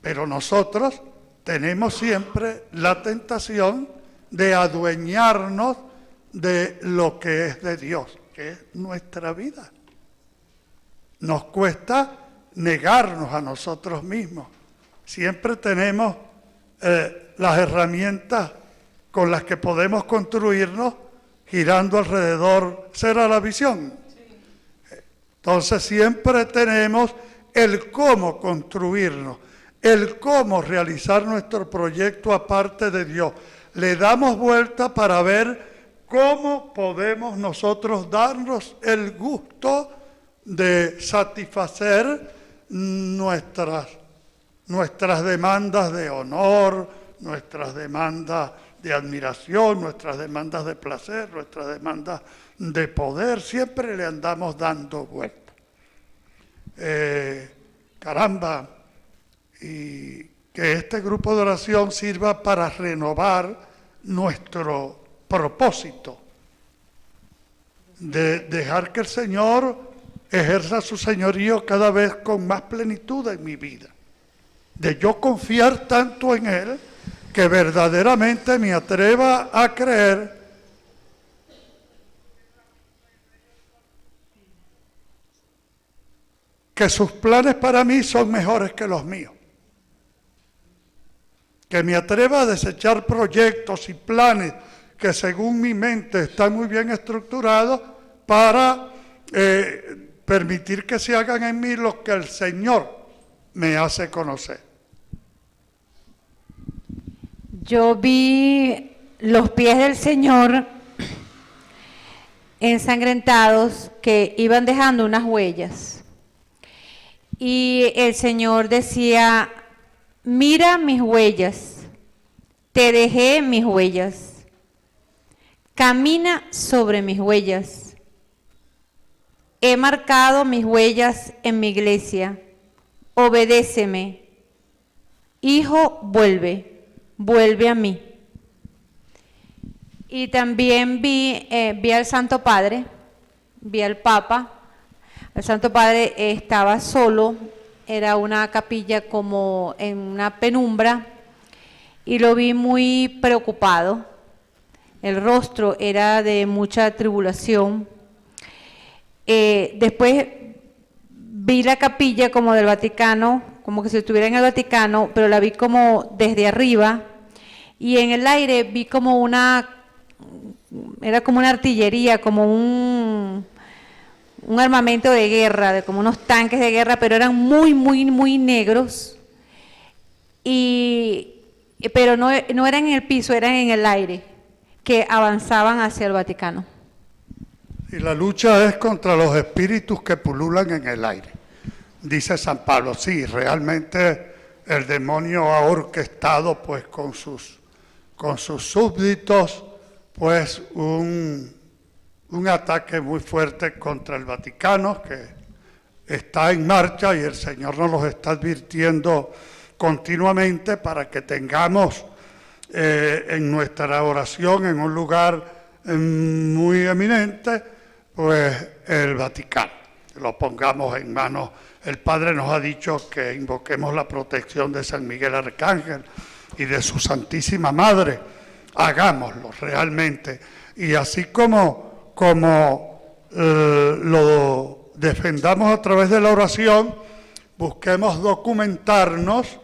pero nosotros tenemos siempre la tentación de adueñarnos de lo que es de Dios, que es nuestra vida. Nos cuesta negarnos a nosotros mismos. Siempre tenemos las herramientas con las que podemos construirnos girando alrededor. ¿Será la visión? Entonces siempre tenemos el cómo construirnos, el cómo realizar nuestro proyecto aparte de Dios. Le damos vuelta para ver cómo podemos nosotros darnos el gusto de satisfacer nuestras demandas de honor, nuestras demandas de admiración, nuestras demandas de placer, nuestras demandas de poder. Siempre le andamos dando vuelta. Caramba, y que este grupo de oración sirva para renovar nuestro propósito de dejar que el Señor ejerza su señorío cada vez con más plenitud en mi vida, de yo confiar tanto en Él que verdaderamente me atreva a creer que sus planes para mí son mejores que los míos. Que me atreva a desechar proyectos y planes que según mi mente están muy bien estructurados para permitir que se hagan en mí lo que el Señor me hace conocer. Yo vi los pies del Señor ensangrentados que iban dejando unas huellas. Y el Señor decía: mira mis huellas, te dejé mis huellas, camina sobre mis huellas. He marcado mis huellas en mi iglesia, obedéceme. Hijo, vuelve a mí. Y también vi al Santo Padre, vi al Papa. El Santo Padre estaba solo era una capilla como en una penumbra y lo vi muy preocupado. El rostro era de mucha tribulación. Después vi la capilla como del Vaticano, como que si estuviera en el Vaticano, pero la vi como desde arriba, y en el aire vi como era como una artillería, como un armamento de guerra, como unos tanques de guerra, pero eran muy, muy, muy negros, pero no eran en el piso, eran en el aire, que avanzaban hacia el Vaticano. Y la lucha es contra los espíritus que pululan en el aire. Dice San Pablo, sí, realmente el demonio ha orquestado pues con sus súbditos pues un ataque muy fuerte contra el Vaticano que está en marcha, y el Señor nos los está advirtiendo continuamente para que tengamos en nuestra oración en un lugar muy eminente pues el Vaticano, lo pongamos en manos. El Padre nos ha dicho que invoquemos la protección de San Miguel Arcángel y de su Santísima Madre. Hagámoslo realmente, y así como lo defendamos a través de la oración, busquemos documentarnos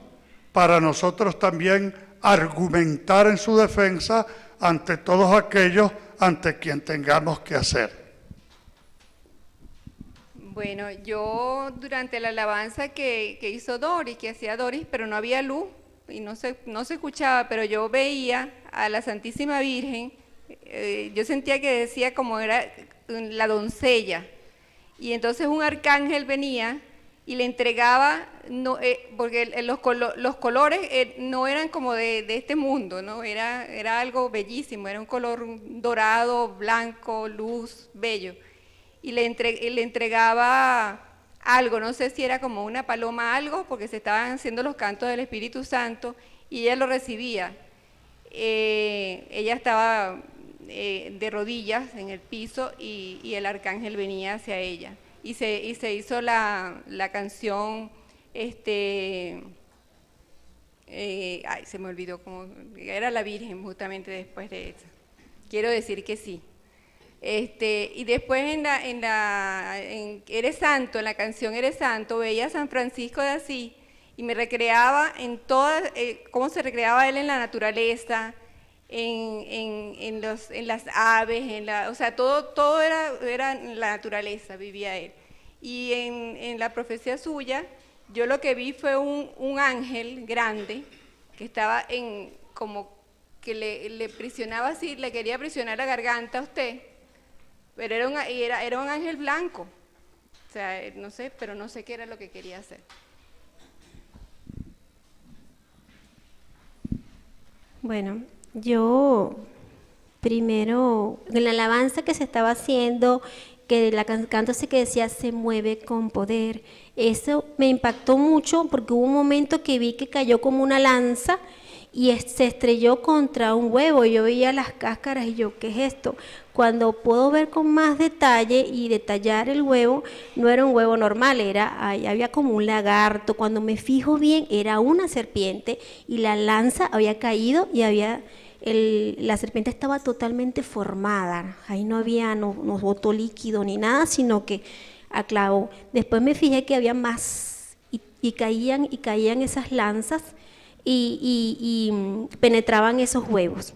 para nosotros también argumentar en su defensa ante todos aquellos ante quien tengamos que hacer. Bueno, yo durante la alabanza que hizo Doris, que hacía Doris, pero no había luz y no se escuchaba, pero yo veía a la Santísima Virgen, yo sentía que decía como era la doncella, y entonces un arcángel venía y le entregaba, porque los colores no eran como de este mundo, ¿no? Era algo bellísimo, era un color dorado, blanco, luz, bello. Y le entregaba algo, no sé si era como una paloma algo, porque se estaban haciendo los cantos del Espíritu Santo, y ella lo recibía. Ella estaba de rodillas en el piso y el arcángel venía hacia ella. Y se hizo la canción, se me olvidó cómo, era la Virgen justamente después de eso. Quiero decir que sí. Y después en Eres Santo, en la canción Eres Santo, veía a San Francisco de Asís y me recreaba en todas, cómo se recreaba él en la naturaleza, en las aves, o sea, todo era en la naturaleza, vivía él. Y en la profecía suya, yo lo que vi fue un ángel grande que estaba como que le prisionaba así, le quería prisionar la garganta a usted. Pero era un ángel blanco, o sea, no sé, pero no sé qué era lo que quería hacer. Bueno, yo primero, en la alabanza que se estaba haciendo, que la canto que decía se mueve con poder, eso me impactó mucho porque hubo un momento que vi que cayó como una lanza y se estrelló contra un huevo. Yo veía las cáscaras y yo, ¿qué es esto? Cuando puedo ver con más detalle y detallar el huevo, no era un huevo normal, había como un lagarto. Cuando me fijo bien, era una serpiente y la lanza había caído y la serpiente estaba totalmente formada. Ahí no botó líquido ni nada, sino que aclavó. Después me fijé que había más y caían esas lanzas y penetraban esos huevos.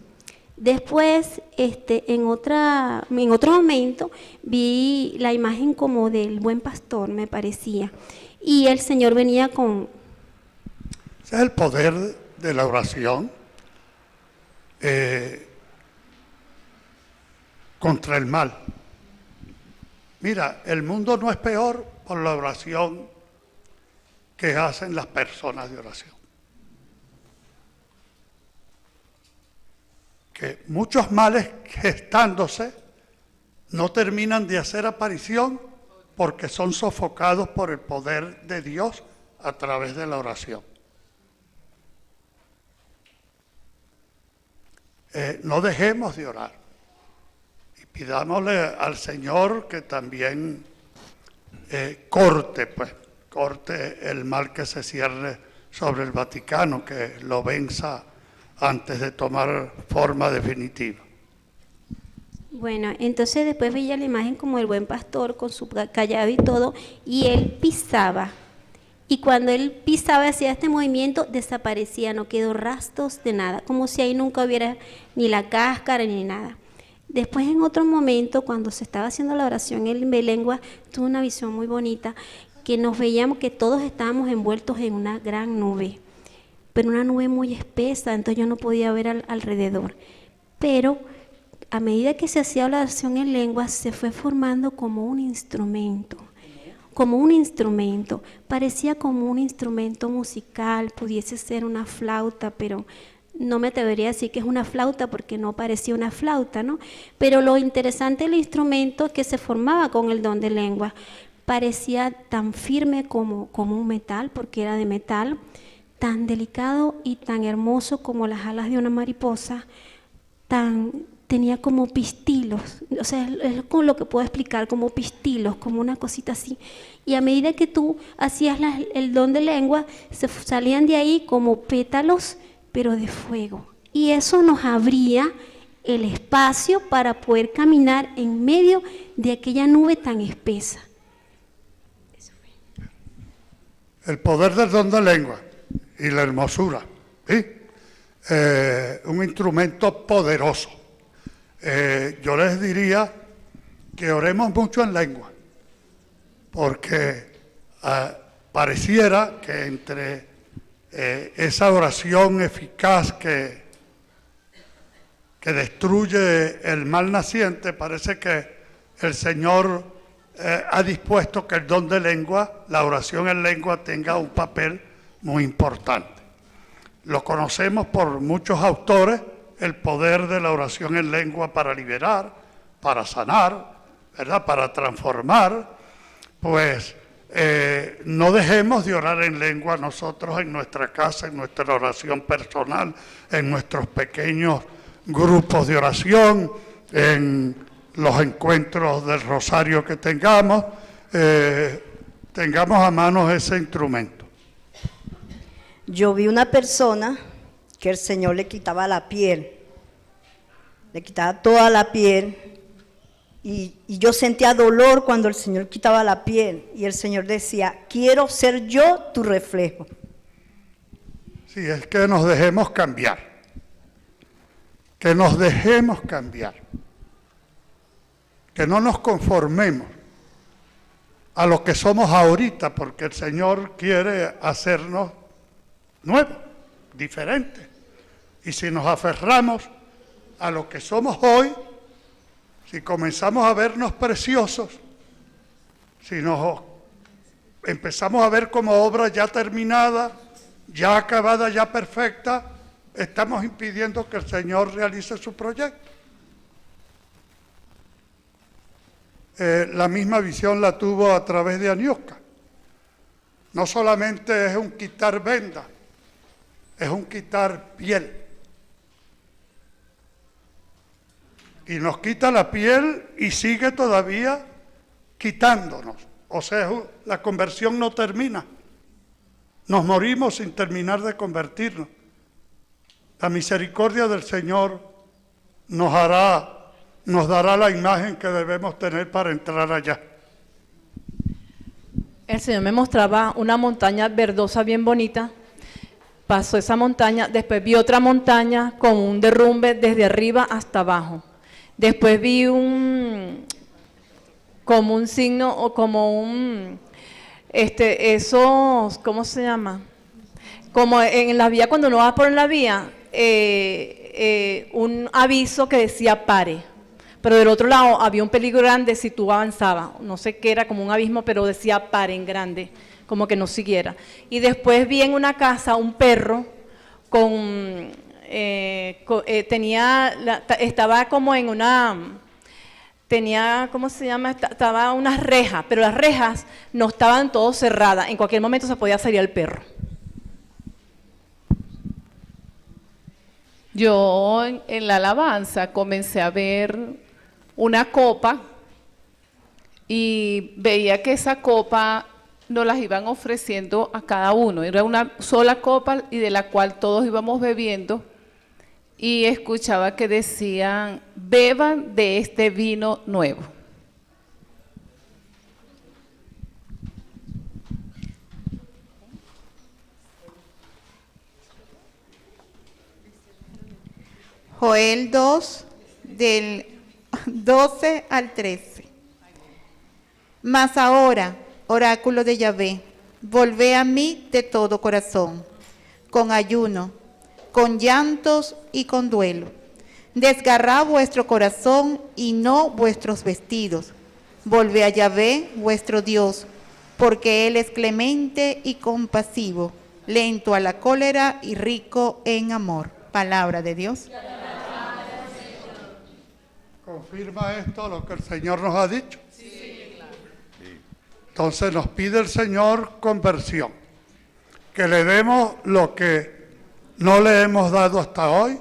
Después, en otro momento, vi la imagen como del buen pastor, me parecía, y el Señor venía con... Ese es el poder de la oración contra el mal. Mira, el mundo no es peor por la oración que hacen las personas de oración. Que muchos males gestándose no terminan de hacer aparición porque son sofocados por el poder de Dios a través de la oración. No dejemos de orar y pidámosle al Señor que también corte pues corte el mal que se cierne sobre el Vaticano, que lo venza antes de tomar forma definitiva. Bueno, entonces después veía la imagen como el buen pastor con su callado y todo, y él pisaba. Y cuando él pisaba, hacía este movimiento, desaparecía, no quedó rastros de nada, como si ahí nunca hubiera ni la cáscara ni nada. Después, en otro momento, cuando se estaba haciendo la oración en lengua, tuve una visión muy bonita, que nos veíamos que todos estábamos envueltos en una gran nube, pero una nube muy espesa, entonces yo no podía ver alrededor. Pero a medida que se hacía la oración en lengua, se fue formando como un instrumento, parecía como un instrumento musical, pudiese ser una flauta, pero no me atrevería a decir que es una flauta porque no parecía una flauta, ¿no? Pero lo interesante del instrumento es que se formaba con el don de lengua, parecía tan firme como un metal, porque era de metal, tan delicado y tan hermoso como las alas de una mariposa, tenía como pistilos, o sea, es como lo que puedo explicar, como pistilos, como una cosita así. Y a medida que tú hacías el don de lengua, salían de ahí como pétalos, pero de fuego. Y eso nos abría el espacio para poder caminar en medio de aquella nube tan espesa. El poder del don de lengua y la hermosura, ¿sí? Un instrumento poderoso. Yo les diría que oremos mucho en lengua, porque pareciera que entre esa oración eficaz que destruye el mal naciente, parece que el Señor ha dispuesto que el don de lengua, la oración en lengua, tenga un papel muy importante. Lo conocemos por muchos autores, el poder de la oración en lengua para liberar, para sanar, ¿verdad?, para transformar. Pues no dejemos de orar en lengua nosotros en nuestra casa, en nuestra oración personal, en nuestros pequeños grupos de oración, en los encuentros del rosario que tengamos, tengamos a mano ese instrumento. Yo vi una persona que el Señor le quitaba la piel, le quitaba toda la piel, y yo sentía dolor cuando el Señor quitaba la piel, y el Señor decía, quiero ser yo tu reflejo. Sí, es que nos dejemos cambiar, que nos dejemos cambiar, que no nos conformemos a lo que somos ahorita, porque el Señor quiere hacernos nuevos, diferentes. Y si nos aferramos a lo que somos hoy, si comenzamos a vernos preciosos, si nos empezamos a ver como obra ya terminada, ya acabada, ya perfecta, estamos impidiendo que el Señor realice su proyecto. La misma visión la tuvo a través de Aniosca. No solamente es un quitar venda, es un quitar piel. Y nos quita la piel y sigue todavía quitándonos. O sea, la conversión no termina. Nos morimos sin terminar de convertirnos. La misericordia del Señor nos dará la imagen que debemos tener para entrar allá. El Señor me mostraba una montaña verdosa bien bonita. Pasó esa montaña, después vi otra montaña con un derrumbe desde arriba hasta abajo. Después vi como un signo o como esos, ¿cómo se llama? Como en la vía, cuando uno va por la vía, un aviso que decía pare. Pero del otro lado había un peligro grande si tú avanzabas. No sé qué era, como un abismo, pero decía pare en grande, como que no siguiera. Y después vi en una casa un perro estaba como en tenía, ¿cómo se llama? Estaba unas rejas, pero las rejas no estaban todas cerradas. En cualquier momento se podía salir el perro. Yo en la alabanza comencé a ver una copa y veía que esa copa nos las iban ofreciendo a cada uno. Era una sola copa y de la cual todos íbamos bebiendo. Y escuchaba que decían, beban de este vino nuevo. Joel 2, del 12 al 13. Mas ahora, oráculo de Yahvé, volvé a mí de todo corazón, con ayuno, con llantos y con duelo. Desgarrad vuestro corazón y no vuestros vestidos. Volvé a Yahvé, vuestro Dios, porque Él es clemente y compasivo, lento a la cólera y rico en amor. Palabra de Dios. ¿Confirma esto lo que el Señor nos ha dicho? Sí, claro. Entonces nos pide el Señor conversión, que le demos lo que no le hemos dado hasta hoy,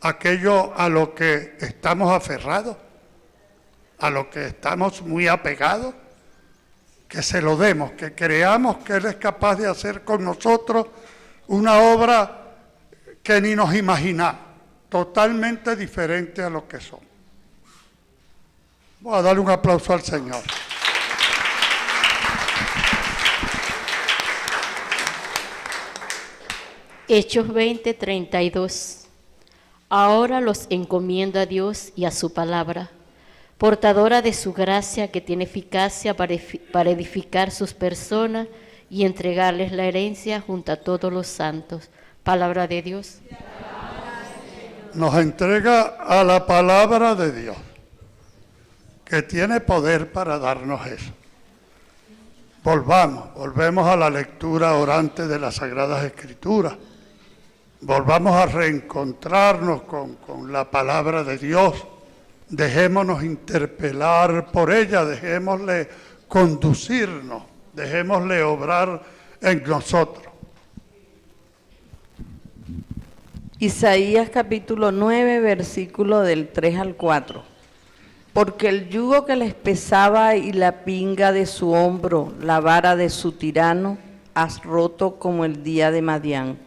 aquello a lo que estamos aferrados, a lo que estamos muy apegados, que se lo demos, que creamos que Él es capaz de hacer con nosotros una obra que ni nos imaginamos, totalmente diferente a lo que somos. Voy a darle un aplauso al Señor. Hechos 20:32. Ahora los encomiendo a Dios y a su palabra, portadora de su gracia que tiene eficacia para edificar sus personas y entregarles la herencia junto a todos los santos. Palabra de Dios. Nos entrega a la palabra de Dios, que tiene poder para darnos eso. Volvemos a la lectura orante de las Sagradas Escrituras. Volvamos a reencontrarnos con la palabra de Dios. Dejémonos interpelar por ella, dejémosle conducirnos, dejémosle obrar en nosotros. Isaías capítulo 9, versículo del 3 al 4. Porque el yugo que les pesaba y la pinga de su hombro, la vara de su tirano, has roto como el día de Madián.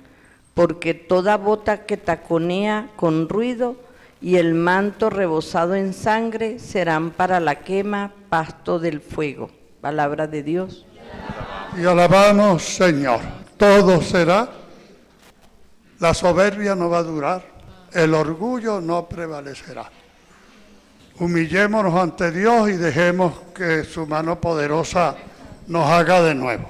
Porque toda bota que taconea con ruido y el manto rebosado en sangre serán para la quema, pasto del fuego. Palabra de Dios. Y alabamos, Señor. Todo será. La soberbia no va a durar. El orgullo no prevalecerá. Humillémonos ante Dios y dejemos que su mano poderosa nos haga de nuevo.